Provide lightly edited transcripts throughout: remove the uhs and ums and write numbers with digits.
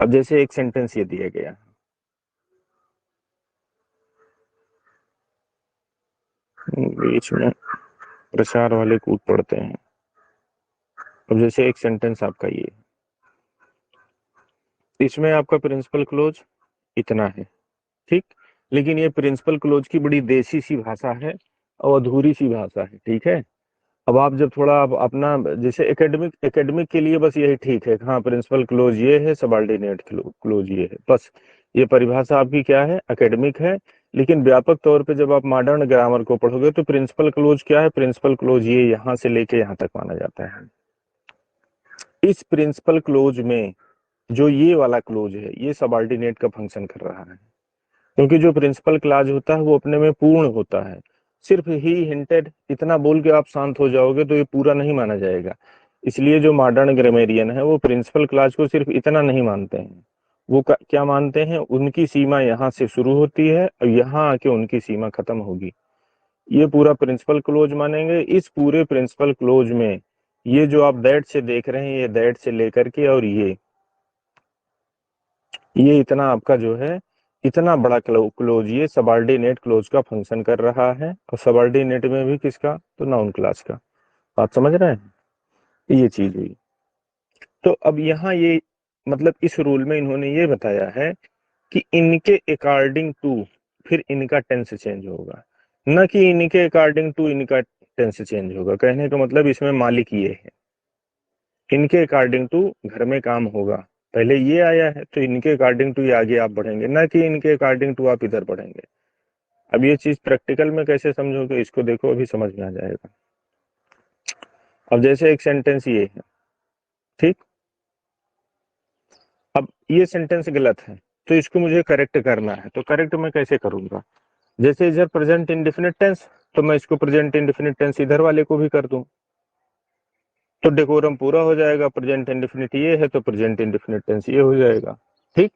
अब जैसे एक सेंटेंस ये दिया गया, बीच में प्रसार वाले कूद पड़ते हैं। अब जैसे एक सेंटेंस आपका ये, इसमें आपका प्रिंसिपल क्लोज इतना है, ठीक। लेकिन ये प्रिंसिपल क्लोज की बड़ी देसी सी भाषा है और अधूरी सी भाषा है, ठीक है। अब आप जब थोड़ा आप अपना, जैसे एकेडमिक एकेडमिक के लिए बस यही ठीक है, हाँ प्रिंसिपल क्लोज ये है, सबऑर्डिनेट क्लोज ये है, बस ये परिभाषा आपकी क्या है, एकेडमिक है। लेकिन व्यापक तौर पे जब आप मॉडर्न ग्रामर को पढ़ोगे तो प्रिंसिपल क्लोज क्या है, प्रिंसिपल क्लोज ये यहाँ से लेके यहाँ तक माना जाता है। इस प्रिंसिपल क्लोज में जो ये वाला क्लोज है ये सबऑर्डिनेट का फंक्शन कर रहा है, क्योंकि जो प्रिंसिपल क्लॉज होता है वो अपने में पूर्ण होता है। सिर्फ ही हिंटेड इतना बोल के आप शांत हो जाओगे तो ये पूरा नहीं माना जाएगा। इसलिए जो मॉडर्न ग्रामेरियन है वो प्रिंसिपल क्लॉज को सिर्फ इतना नहीं मानते हैं, वो क्या मानते हैं, उनकी सीमा यहाँ से शुरू होती है और यहाँ आके उनकी सीमा खत्म होगी, ये पूरा प्रिंसिपल क्लोज मानेंगे। इस पूरे प्रिंसिपल क्लोज में ये जो आप दैट से देख रहे हैं, ये दैट से लेकर के और ये इतना आपका जो है, इतना बड़ा क्लोज ये सबऑर्डिनेट क्लोज का फंक्शन कर रहा है, और सबऑर्डिनेट में भी किसका, तो नाउन क्लास का। बात समझ रहे हैं, ये चीज हुई। तो अब यहाँ ये मतलब इस रूल में इन्होंने ये बताया है कि इनके अकॉर्डिंग टू फिर इनका टेंस चेंज होगा, न कि इनके अकॉर्डिंग टू इनका टेंस चेंज होगा। कहने का मतलब इसमें मालिक ये है, इनके अकॉर्डिंग टू घर में काम होगा, पहले ये आया है तो इनके अकॉर्डिंग टू ये आगे आप बढ़ेंगे, ना कि इनके अकॉर्डिंग टू आप इधर बढ़ेंगे। अब ये चीज प्रैक्टिकल में कैसे समझोगे, इसको देखो अभी समझ में आ जाएगा। अब जैसे एक सेंटेंस ये है, ठीक। अब ये सेंटेंस गलत है तो इसको मुझे करेक्ट करना है, तो करेक्ट मैं कैसे करूंगा, जैसे इधर प्रेजेंट इंडेफिनिट टेंस, तो मैं इसको प्रेजेंट इंडेफिनिट टेंस इधर वाले को भी कर दूं तो डेकोरम पूरा हो जाएगा। प्रेजेंट इंडेफिनिट ये है तो प्रेजेंट इंडेफिनिट टेंस ये हो जाएगा, ठीक।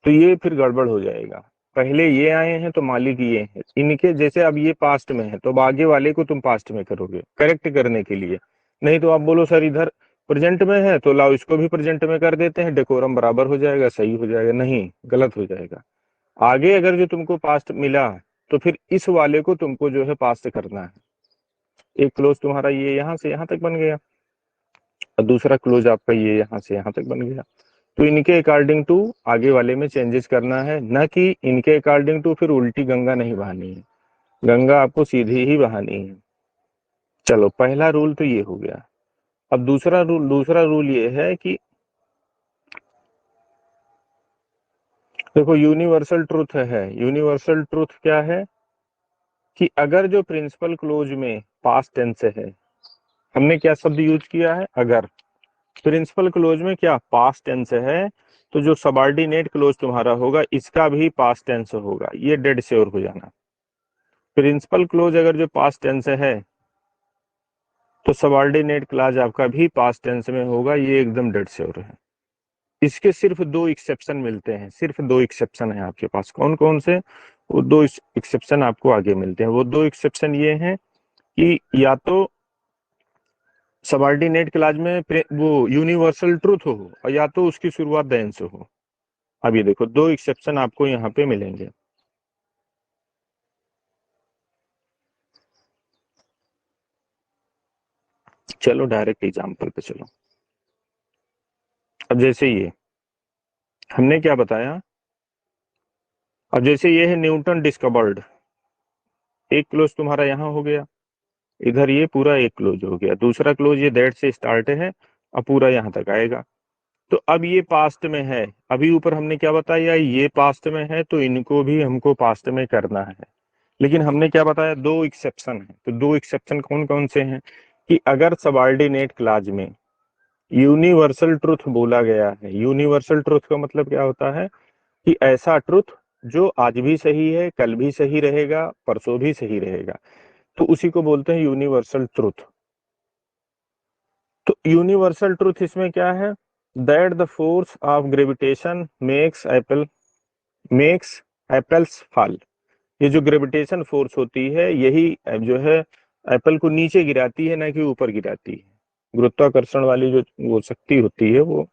तो ये फिर गड़बड़ हो जाएगा, पहले ये आए हैं तो मालिक ये हैं इनके, जैसे अब ये पास्ट में है तो अब आगे वाले को तुम पास्ट में करोगे करेक्ट करने के लिए। नहीं तो आप बोलो सर इधर प्रेजेंट में है तो लाओ इसको भी प्रेजेंट में कर देते हैं, डेकोरम बराबर हो जाएगा, सही हो जाएगा, नहीं गलत हो जाएगा। आगे अगर जो तुमको पास्ट मिला तो फिर इस वाले को तुमको जो है पास्ट करना है। एक क्लोज तुम्हारा ये यहाँ से यहाँ तक बन गया और दूसरा क्लोज आपका ये यहाँ से यहाँ तक बन गया, तो इनके अकॉर्डिंग टू आगे वाले में चेंजेस करना है, न कि इनके अकॉर्डिंग टू फिर उल्टी गंगा नहीं बहानी है, गंगा आपको सीधी ही बहानी है। चलो पहला रूल तो ये हो गया। अब दूसरा रूल ये है कि देखो यूनिवर्सल ट्रुथ है, यूनिवर्सल ट्रुथ क्या है कि अगर जो प्रिंसिपल क्लोज में पास्ट टेंस है, हमने क्या शब्द यूज किया है, अगर प्रिंसिपल क्लोज में क्या पास्ट टेंस है, तो जो सबऑर्डिनेट क्लोज तुम्हारा होगा इसका भी पास्ट टेंस होगा, ये डेड श्योर हो जाना। प्रिंसिपल क्लोज अगर जो पास्ट टेंस है तो सबऑर्डिनेट क्लॉज आपका भी पास्ट टेंस में होगा, ये एकदम डेड श्योर है। इसके सिर्फ दो एक्सेप्शन मिलते हैं, सिर्फ दो एक्सेप्शन है आपके पास, कौन कौन से, वो दो एक्सेप्शन आपको आगे मिलते हैं। वो दो एक्सेप्शन ये हैं कि या तो सबऑर्डिनेट क्लॉज में वो यूनिवर्सल ट्रूथ हो और या तो उसकी शुरुआत देन से हो। अब ये देखो दो एक्सेप्शन आपको यहाँ पे मिलेंगे। चलो डायरेक्ट एग्जाम्पल पे चलो। अब जैसे ये हमने क्या बताया, अब जैसे ये है न्यूटन डिस्कवर्ड, एक क्लोज तुम्हारा यहाँ हो गया, इधर ये पूरा एक क्लोज हो गया, दूसरा क्लोज ये दैट से स्टार्ट है अब पूरा यहाँ तक आएगा। तो अब ये पास्ट में है, अभी ऊपर हमने क्या बताया, ये पास्ट में है तो इनको भी हमको पास्ट में करना है। लेकिन हमने क्या बताया, दो एक्सेप्शन है, तो दो एक्सेप्शन कौन कौन से हैं कि अगर सबऑर्डिनेट क्लॉज में यूनिवर्सल ट्रुथ बोला गया है, यूनिवर्सल ट्रुथ का मतलब क्या होता है कि ऐसा ट्रुथ जो आज भी सही है, कल भी सही रहेगा, परसों भी सही रहेगा, तो उसी को बोलते हैं यूनिवर्सल ट्रुथ। तो यूनिवर्सल ट्रुथ इसमें क्या है, that the force of gravitation makes apples fall. ये जो ग्रेविटेशन फोर्स होती है यही जो है एप्पल को नीचे गिराती है, ना कि ऊपर गिराती है। गुरुत्वाकर्षण वाली जो वो शक्ति होती है वो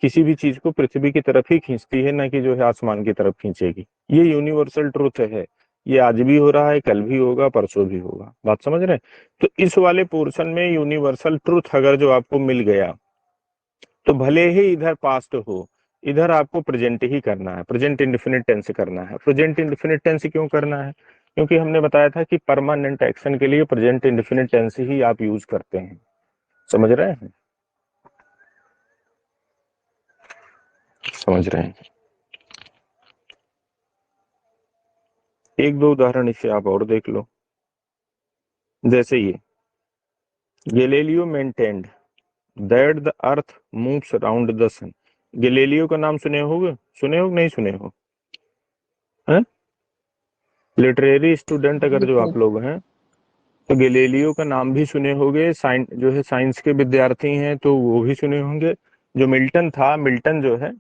किसी भी चीज को पृथ्वी की तरफ ही खींचती है, ना कि जो है आसमान की तरफ खींचेगी। ये यूनिवर्सल ट्रुथ है। ये आज भी हो रहा है, कल भी होगा, परसों भी होगा। बात समझ रहे हैं? तो इस वाले पोर्शन में यूनिवर्सल ट्रुथ अगर जो आपको मिल गया, तो भले ही इधर पास्ट हो, इधर आपको प्रेजेंट ही करना है, प्रेजेंट इंडेफिनिट टेंस करना है। प्रेजेंट इंडेफिनिट टेंस क्यों करना है? क्योंकि हमने बताया था कि परमानेंट एक्शन के लिए प्रेजेंट इंडेफिनिट टेंस ही आप यूज करते हैं। समझ रहे हैं? समझ रहे हैं? एक दो उदाहरण इसे आप और देख लो। जैसे ये Galileo maintained that the earth moves around the sun. Galileo का नाम सुने होगे? सुने हो कि नहीं सुने हो? हैं? लिटरेरी स्टूडेंट अगर जो बिल्कुल। आप लोग हैं तो गैलीलियो का नाम भी सुने होंगे। साइंस जो है, साइंस के विद्यार्थी हैं तो वो भी सुने होंगे। जो मिल्टन था, मिल्टन जो है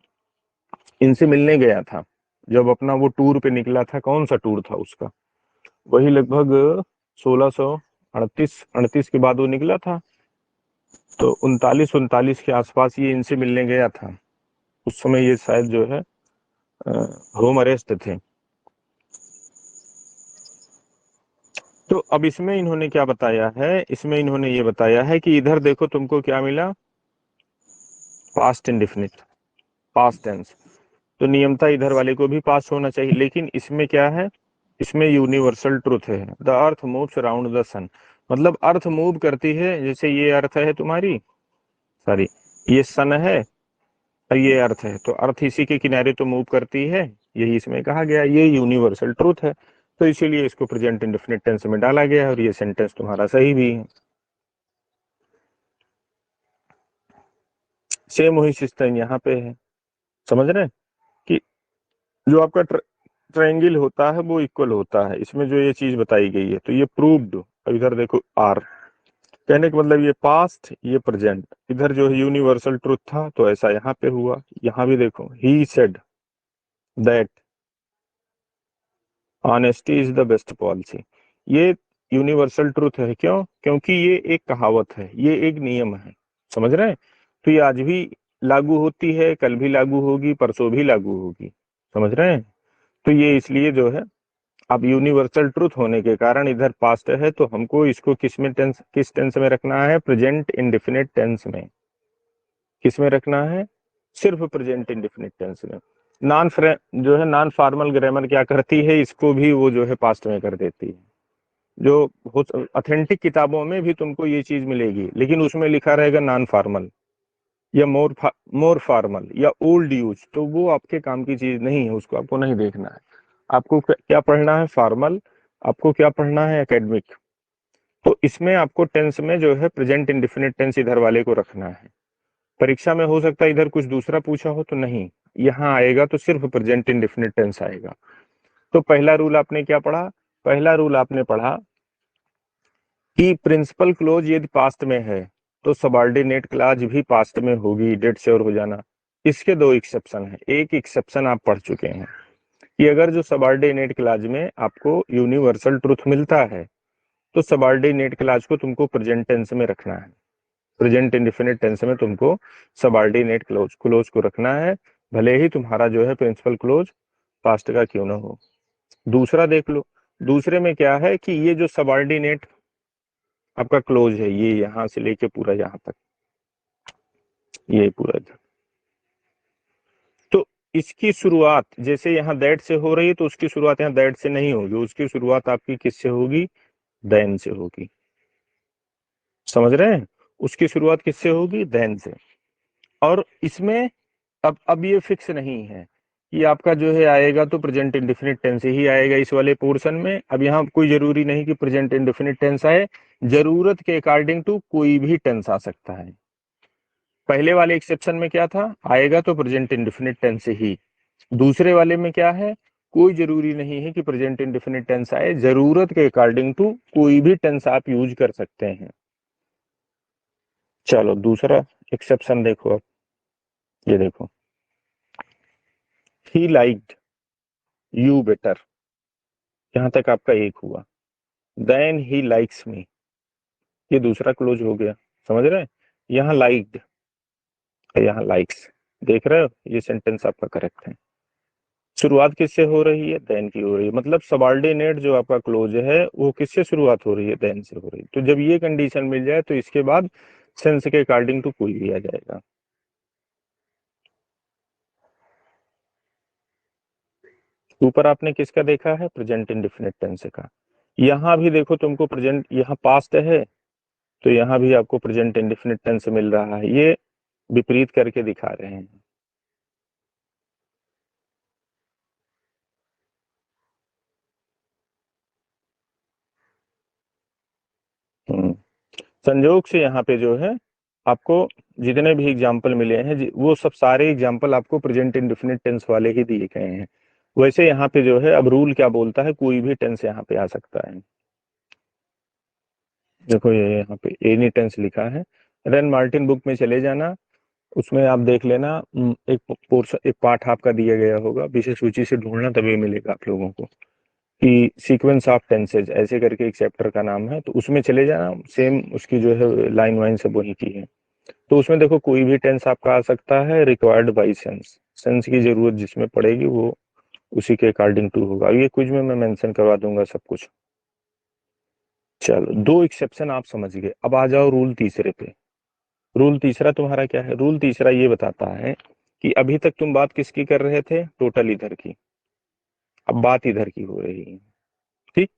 इनसे मिलने गया था जब अपना वो टूर पे निकला था। कौन सा टूर था उसका? वही लगभग 1638 38 के बाद वो निकला था। तो 39 के आसपास ये इनसे मिलने गया था। उस समय ये शायद जो है होम अरेस्ट थे। तो अब इसमें इन्होंने क्या बताया है? इसमें इन्होंने ये बताया है कि इधर देखो तुमको क्या मिला, पास्ट इंडिफिनिट, पास्ट टेंस। तो नियमता इधर वाले को भी पास होना चाहिए। लेकिन इसमें क्या है? इसमें यूनिवर्सल ट्रुथ है, the earth moves around the sun. मतलब अर्थ मूव करती है, जैसे ये अर्थ है तुम्हारी, सॉरी, ये सन है और ये अर्थ है, तो अर्थ इसी के किनारे तो मूव करती है। यही इसमें कहा गया, ये यूनिवर्सल ट्रुथ है। तो इसीलिए इसको प्रेजेंट इंडेफिनिट टेंस में डाला गया है और ये सेंटेंस तुम्हारा सही भी है। सेम वही सिस्टम यहाँ पे है। समझ रहे हैं कि जो आपका ट्रायंगल होता है वो इक्वल होता है। इसमें जो ये चीज बताई गई है तो ये प्रूव्ड। अब इधर देखो आर, कहने का मतलब ये पास्ट, ये प्रेजेंट। इधर जो है यूनिवर्सल ट्रुथ था तो ऐसा यहाँ पे हुआ। यहाँ भी देखो, he said that honesty is the best policy. ये यूनिवर्सल ट्रुथ है। क्यों? क्योंकि ये एक कहावत है, ये एक नियम है। समझ रहे हैं? तो ये आज भी लागू होती है, कल भी लागू होगी, परसों भी लागू होगी। समझ रहे हैं? तो ये इसलिए जो है, अब यूनिवर्सल ट्रुथ होने के कारण इधर पास्ट है तो हमको इसको किस में टेंस, किस टेंस में रखना है? प्रेजेंट इंडेफिनिट टेंस में। किस में रखना है? सिर्फ प्रेजेंट इंडेफिनिट टेंस में। नॉन जो है नॉन फॉर्मल ग्रामर क्या करती है, इसको भी वो जो है पास्ट में कर देती है। जो ऑथेंटिक किताबों में भी तुमको ये चीज मिलेगी, लेकिन उसमें लिखा रहेगा नॉन फॉर्मल या मोर फॉर्मल या ओल्ड यूज, तो वो आपके काम की चीज नहीं है, उसको आपको नहीं देखना है। आपको क्या पढ़ना है? फॉर्मल। आपको क्या पढ़ना है? एकेडमिक। तो इसमें आपको टेंस में जो है प्रेजेंट इंडेफिनिट टेंस इधर वाले को रखना है। परीक्षा में हो सकता है इधर कुछ दूसरा पूछा हो, तो नहीं, यहाँ आएगा तो सिर्फ प्रेजेंट इंडेफिनिट टेंस आएगा। तो पहला रूल आपने क्या पढ़ा? पहला रूल आपने पढ़ा कि प्रिंसिपल क्लोज यदि पास्ट में है तो सबॉर्डिनेट क्लॉज भी पास्ट में होगी, डेट श्योर हो जाना। इसके दो एक्सेप्शन है। एक एक्सेप्शन आप पढ़ चुके हैं कि अगर जो सबॉर्डिनेट क्लॉज में आपको यूनिवर्सल ट्रुथ मिलता है तो सबॉर्डिनेट क्लॉज को तुमको प्रेजेंट टेंस में रखना है। प्रेजेंट इंडेफिनिट टेंस में तुमको सबॉर्डिनेट क्लोज को रखना है, भले ही तुम्हारा जो है प्रिंसिपल क्लोज पास्ट का क्यों ना हो। दूसरा देख लो, दूसरे में क्या है कि ये जो सबॉर्डिनेट आपका क्लोज है, ये यहां से लेके पूरा यहां तक, ये पूरा इधर, तो इसकी शुरुआत जैसे यहाँ दैट से हो रही है तो उसकी शुरुआत यहाँ दैट से नहीं होगी, उसकी शुरुआत आपकी किससे होगी? देन से होगी। समझ रहे हैं? उसकी शुरुआत किससे होगी? देन से। और इसमें अब ये फिक्स नहीं है कि आपका जो है आएगा तो प्रेजेंट इंडेफिनिट टेंस ही आएगा इस वाले पोर्शन में। अब यहाँ कोई जरूरी नहीं कि प्रेजेंट इंडेफिनिट टेंस आए, जरूरत के अकॉर्डिंग टू कोई भी टेंस आ सकता है। पहले वाले एक्सेप्शन में क्या था? आएगा तो प्रेजेंट इंडेफिनिट टेंस ही। दूसरे वाले में क्या है? कोई जरूरी नहीं है कि प्रेजेंट इंडेफिनिट टेंस आए, जरूरत के अकॉर्डिंग टू कोई भी टेंस आप यूज कर सकते हैं। चलो दूसरा एक्सेप्शन देखो। अब ये देखो, ही लाइक्ड यू बेटर, यहां तक आपका एक हुआ। देन ही लाइक्स मी, ये दूसरा क्लोज हो गया। समझ रहे हैं? यहाँ लाइक्ड, यहाँ लाइक्स, देख रहे हो, ये सेंटेंस आपका करेक्ट है। शुरुआत किससे हो रही है? देन की हो रही है, मतलब सबऑर्डिनेट जो आपका क्लोज है वो किससे शुरुआत हो रही है? देन से हो रही है। तो जब ये कंडीशन मिल जाए तो इसके बाद सेंस के अकॉर्डिंग टू कोई भी आ जाएगा। ऊपर आपने किसका देखा है? प्रेजेंट इंडेफिनिट टेंस का। यहां भी देखो तुमको प्रेजेंट, यहाँ पास्ट है तो यहाँ भी आपको प्रेजेंट इंडेफिनिट टेंस मिल रहा है। ये विपरीत करके दिखा रहे हैं। हम्म। संयोग से यहाँ पे जो है आपको जितने भी एग्जाम्पल मिले हैं वो सब सारे एग्जाम्पल आपको प्रेजेंट इंडेफिनिट टेंस वाले ही दिए गए हैं। वैसे यहाँ पे जो है अब रूल क्या बोलता है, कोई भी टेंस यहाँ पे आ सकता है। देखो ये यहाँ पे एनी टेंस लिखा है। रेन मार्टिन बुक में चले जाना, उसमें आप देख लेना। एक पोर्शन, एक पार्ट आपका दिया गया होगा, विषय सूची से ढूंढना तभी मिलेगा आप लोगों को, कि सीक्वेंस ऑफ टेंसेज ऐसे करके एक चैप्टर का नाम है। तो उसमें चले जाना, सेम उसकी जो है लाइन वाइन सब वही की है। तो उसमें देखो कोई भी टेंस आपका आ सकता है, रिक्वायर्ड बाई सेंस। सेंस की जरूरत जिसमें पड़ेगी वो उसी के अकॉर्डिंग टू होगा। ये कुछ में मैं मेंशन करवा दूंगा सब कुछ। चलो, दो एक्सेप्शन आप समझ गए। अब आ जाओ रूल तीसरे पे। रूल तीसरा तुम्हारा क्या है? रूल तीसरा ये बताता है कि अभी तक तुम बात किसकी कर रहे थे? टोटल इधर की। अब बात इधर की हो रही है। ठीक।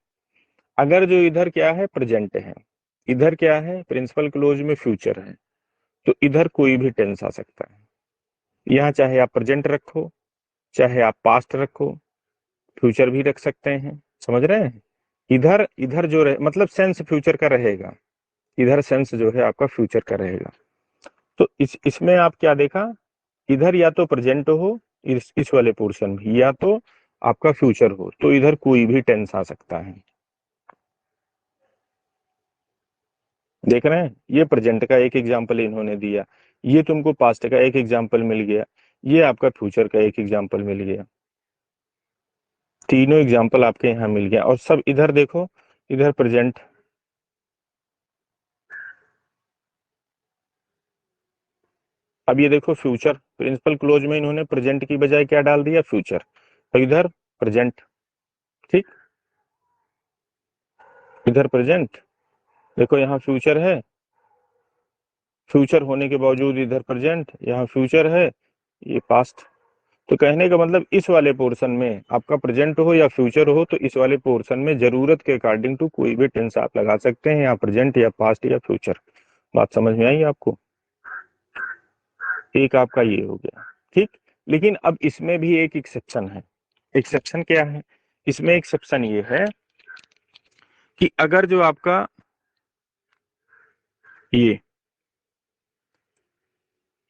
अगर जो इधर क्या है? प्रेजेंट है। इधर क्या है? प्रिंसिपल क्लोज में फ्यूचर है। तो इधर कोई भी टेंस आ सकता है। यहाँ चाहे आप प्रेजेंट रखो, चाहे आप पास्ट रखो, फ्यूचर भी रख सकते हैं। समझ रहे हैं? इधर इधर जो रहे, मतलब सेंस फ्यूचर का रहेगा। इधर सेंस जो है आपका फ्यूचर का रहेगा। तो इसमें आप क्या देखा? इधर या तो प्रेजेंट हो, इस वाले पोर्शन में, या तो आपका फ्यूचर हो। तो इधर कोई भी टेंस आ सकता है। देख रहे हैं? ये प्रेजेंट का एक एग्जाम्पल इन्होंने दिया, ये तुमको पास्ट का एक एग्जाम्पल मिल गया, ये आपका फ्यूचर का एक एग्जाम्पल मिल गया। तीनों एग्जाम्पल आपके यहाँ मिल गया। और सब इधर देखो, इधर प्रेजेंट। अब ये देखो फ्यूचर, प्रिंसिपल क्लोज में इन्होंने प्रेजेंट की बजाय क्या डाल दिया? फ्यूचर। तो इधर प्रेजेंट। ठीक। इधर प्रेजेंट, देखो यहाँ फ्यूचर है, फ्यूचर होने के बावजूद इधर प्रेजेंट, यहाँ फ्यूचर है, ये पास्ट। तो कहने का मतलब इस वाले पोर्शन में आपका प्रेजेंट हो या फ्यूचर हो, तो इस वाले पोर्शन में जरूरत के अकॉर्डिंग टू कोई भी टेंस आप लगा सकते हैं, या प्रेजेंट या पास्ट या फ्यूचर। बात समझ में आई आपको? एक आपका ये हो गया। ठीक। लेकिन अब इसमें भी एक एक्सेप्शन है। एक्सेप्शन क्या है? इसमें एक्सेप्शन ये है कि अगर जो आपका ये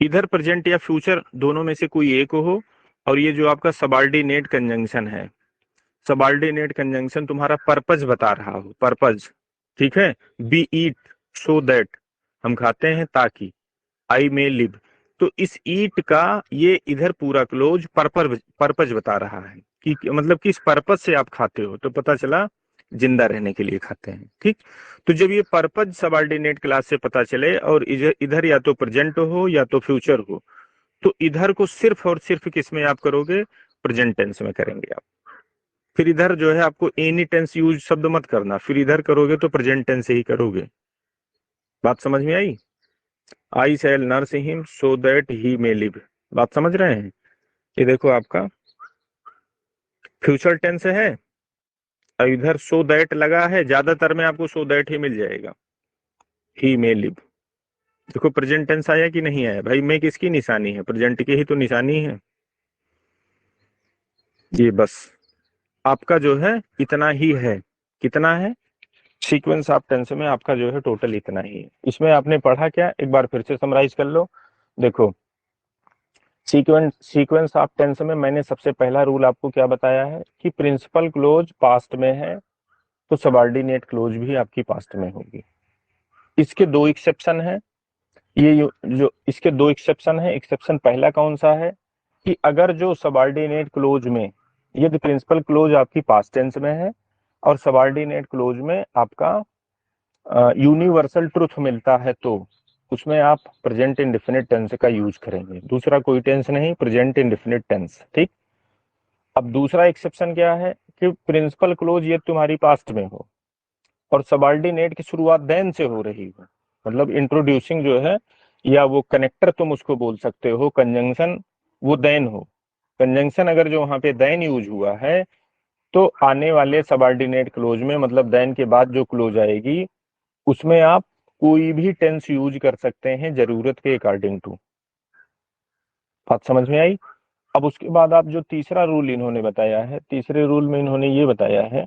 इधर प्रेजेंट या फ्यूचर दोनों में से कोई एक हो, और ये जो आपका सबऑर्डिनेट कंजंक्शन है, सबऑर्डिनेट कंजंक्शन तुम्हारा पर्पज बता रहा हो, पर्पज। ठीक है? बी ईट सो दैट, हम खाते हैं ताकि, आई मे लिव। तो इस ईट का ये इधर पूरा क्लोज पर्पज पर्पज बता रहा है कि मतलब किस पर्पज से आप खाते हो। तो पता चला जिंदा रहने के लिए खाते हैं। ठीक। तो जब ये पर्पज सबऑर्डिनेट क्लास से पता चले, और इधर इधर या तो प्रेजेंट हो या तो फ्यूचर हो, तो इधर को सिर्फ और सिर्फ किस में आप करोगे? प्रेजेंट टेंस में करेंगे आप। फिर इधर जो है आपको एनी टेंस यूज शब्द मत करना, फिर इधर करोगे तो प्रेजेंट टेंस ही करोगे। बात समझ में आई? I shall nurse him so that he may live. बात समझ रहे हैं? ये देखो आपका फ्यूचर टेंस है, और इधर सो दैट लगा है, ज्यादातर में आपको सो दैट ही मिल जाएगा, ही मे लिव। देखो प्रेजेंट टेंस आया कि नहीं आया? भाई मैं किसकी निशानी है? प्रेजेंट की ही तो निशानी है। ये बस आपका जो है इतना ही है। कितना है? सीक्वेंस ऑफ टेंस में आपका जो है टोटल इतना ही है। इसमें आपने पढ़ा क्या? एक बार फिर से समराइज कर लो। देखो, सीक्वेंस ऑफ टेंस में मैंने सबसे पहला रूल आपको क्या बताया है कि प्रिंसिपल क्लोज पास्ट में है तो सबऑर्डिनेट क्लोज भी आपकी पास्ट में होगी। इसके दो एक्सेप्शन है। जो इसके दो एक्सेप्शन है, एक्सेप्शन पहला कौन सा है कि अगर जो सबऑर्डिनेट क्लोज में, यदि प्रिंसिपल क्लोज आपकी पास्ट टेंस में है और सबऑर्डिनेट क्लोज में आपका यूनिवर्सल ट्रुथ मिलता है, तो उसमें आप प्रेजेंट इंडेफिनिट टेंस का यूज करेंगे, दूसरा कोई टेंस नहीं, प्रेजेंट इंडेफिनिट टेंस। ठीक। अब दूसरा एक्सेप्शन क्या है कि प्रिंसिपल क्लोज ये तुम्हारी पास्ट में हो और सबऑर्डिनेट की शुरुआत देन से हो रही हो, मतलब इंट्रोड्यूसिंग जो है या वो कनेक्टर तुम उसको बोल सकते हो, कंजंक्शन वो देन हो। कंजंक्शन अगर जो वहां पे देन यूज हुआ है तो आने वाले सबऑर्डिनेट क्लोज में, मतलब देन के बाद जो क्लोज आएगी उसमें आप कोई भी टेंस यूज कर सकते हैं जरूरत के अकॉर्डिंग टू। बात समझ में आई? अब उसके बाद आप जो तीसरा रूल इन्होंने बताया है, तीसरे रूल में इन्होंने ये बताया है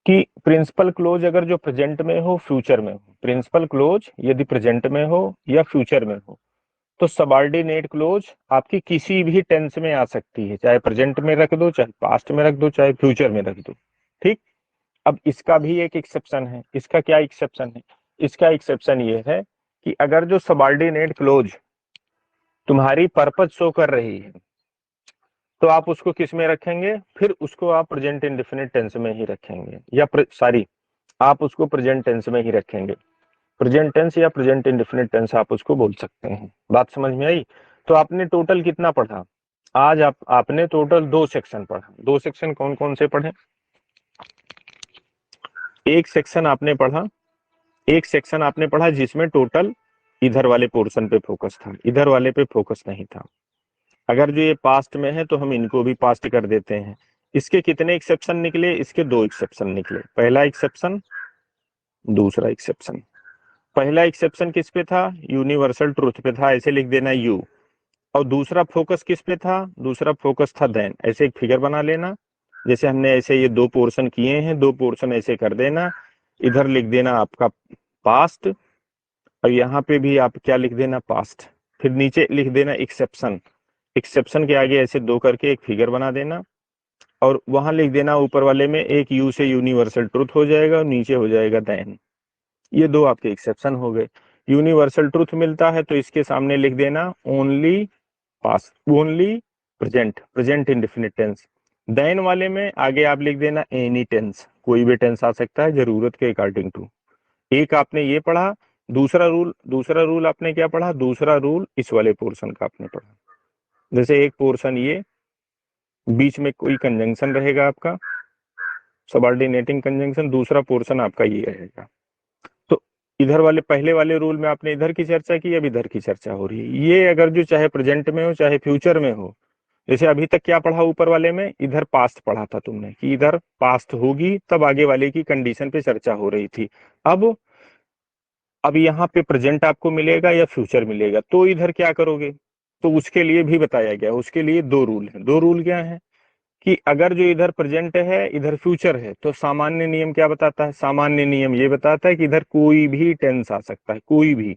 कि प्रिंसिपल क्लोज अगर जो प्रेजेंट में हो फ्यूचर में हो, प्रिंसिपल क्लोज यदि प्रेजेंट में हो या फ्यूचर में हो तो सबऑर्डिनेट क्लोज आपकी किसी भी टेंस में आ सकती है, चाहे प्रेजेंट में रख दो, चाहे पास्ट में रख दो, चाहे फ्यूचर में रख दो। ठीक। अब इसका भी एक एक्सेप्शन है। इसका क्या एक्सेप्शन है? इसका एक्सेप्शन ये है कि अगर जो सबऑर्डिनेट क्लोज तुम्हारी पर्पज शो कर रही है तो आप उसको किस में रखेंगे? फिर उसको आप प्रेजेंट इंडेफिनिट टेंस में ही रखेंगे, या सॉरी, आप उसको प्रेजेंट टेंस में ही रखेंगे। प्रेजेंट टेंस या प्रेजेंट इंडेफिनिट टेंस आप उसको बोल सकते हैं। बात समझ में आई? तो आपने टोटल कितना पढ़ा आज? आपने टोटल 2 सेक्शन पढ़ा। 2 सेक्शन कौन कौन से पढ़े? एक सेक्शन आपने पढ़ा, एक सेक्शन आपने पढ़ा जिसमें टोटल इधर वाले पोर्शन पे फोकस था, इधर वाले पे फोकस नहीं था। अगर जो ये पास्ट में है तो हम इनको भी पास्ट कर देते हैं। इसके कितने एक्सेप्शन निकले? इसके 2 एक्सेप्शन निकले। पहला एक्सेप्शन, दूसरा एक्सेप्शन। पहला एक्सेप्शन किस पे था? यूनिवर्सल ट्रूथ पे था, ऐसे लिख देना यू। और दूसरा फोकस किस पे था? दूसरा फोकस था देन। ऐसे एक फिगर बना लेना, जैसे हमने ऐसे ये 2 पोर्शन किए हैं, 2 पोर्शन ऐसे कर देना। इधर लिख देना आपका पास्ट और यहाँ पे भी आप क्या लिख देना? पास्ट। फिर नीचे लिख देना एक्सेप्शन। एक्सेप्शन के आगे ऐसे 2 करके एक फिगर बना देना और वहां लिख देना ऊपर वाले में एक यू से यूनिवर्सल ट्रूथ हो जाएगा और नीचे हो जाएगा देन। ये 2 आपके एक्सेप्शन हो गए। यूनिवर्सल ट्रूथ मिलता है तो इसके सामने लिख देना only past, only present, present indefinite tense. Then वाले में आगे आप लिख देना एनी टेंस, कोई भी टेंस आ सकता है जरूरत के अकॉर्डिंग टू। एक आपने ये पढ़ा। दूसरा रूल आपने क्या पढ़ा? दूसरा रूल इस वाले पोर्शन का आपने पढ़ा। जैसे एक पोर्शन ये, बीच में कोई कंजंक्शन रहेगा आपका, सबऑर्डिनेटिंग कंजंक्शन। दूसरा पोर्शन आपका ये रहेगा। तो इधर वाले पहले वाले रूल में आपने इधर की चर्चा की, अब इधर की चर्चा हो रही है। ये अगर जो चाहे प्रेजेंट में हो चाहे फ्यूचर में हो, जैसे अभी तक क्या पढ़ा ऊपर वाले में? इधर पास्ट पढ़ा था तुमने कि इधर पास्ट होगी तब आगे वाले की कंडीशन पे चर्चा हो रही थी। अब यहाँ पे प्रेजेंट आपको मिलेगा या फ्यूचर मिलेगा, तो इधर क्या करोगे? तो उसके लिए भी बताया गया। उसके लिए 2 रूल हैं। 2 रूल क्या है कि अगर जो इधर प्रेजेंट है इधर फ्यूचर है तो सामान्य नियम क्या बताता है? सामान्य नियम ये बताता है कि इधर कोई भी टेंस आ सकता है, कोई भी।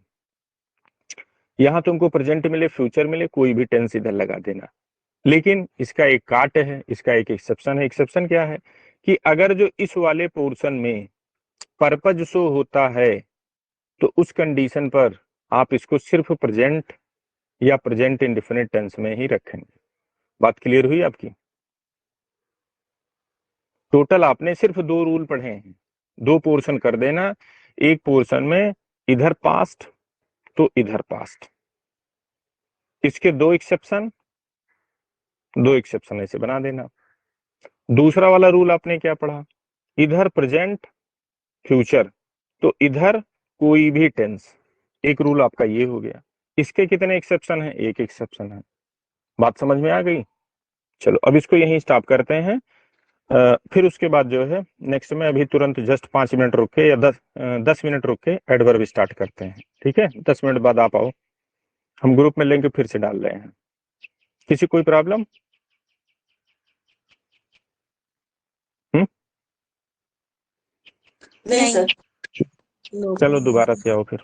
यहाँ तुमको प्रेजेंट मिले फ्यूचर मिले, कोई भी टेंस इधर लगा देना। लेकिन इसका एक काट है, इसका एक एक्सेप्शन है। एक्सेप्शन क्या है कि अगर जो इस वाले पोर्शन में पर्पज शो होता है तो उस कंडीशन पर आप इसको सिर्फ प्रेजेंट या प्रेजेंट इंडेफिनिट टेंस में ही रखेंगे। बात क्लियर हुई आपकी? टोटल आपने सिर्फ 2 रूल पढ़े हैं। 2 पोर्शन कर देना, एक पोर्शन में इधर पास्ट तो इधर पास्ट, इसके 2 एक्सेप्शन, 2 एक्सेप्शन ऐसे बना देना। दूसरा वाला रूल आपने क्या पढ़ा? इधर प्रेजेंट फ्यूचर तो इधर कोई भी टेंस। एक रूल आपका ये हो गया। इसके कितने एक्सेप्शन है? एक एक्सेप्शन है। बात समझ में आ गई? चलो अब इसको यहीं स्टॉप करते हैं। फिर उसके बाद जो है नेक्स्ट में अभी तुरंत जस्ट 5 मिनट रुक के या 10 मिनट रुक के एडवर्ब स्टार्ट करते हैं। ठीक है, 10 मिनट बाद आप आओ, हम ग्रुप में लिंक फिर से डाल रहे हैं। किसी कोई प्रॉब्लम? नहीं सर। चलो दोबारा से आओ फिर।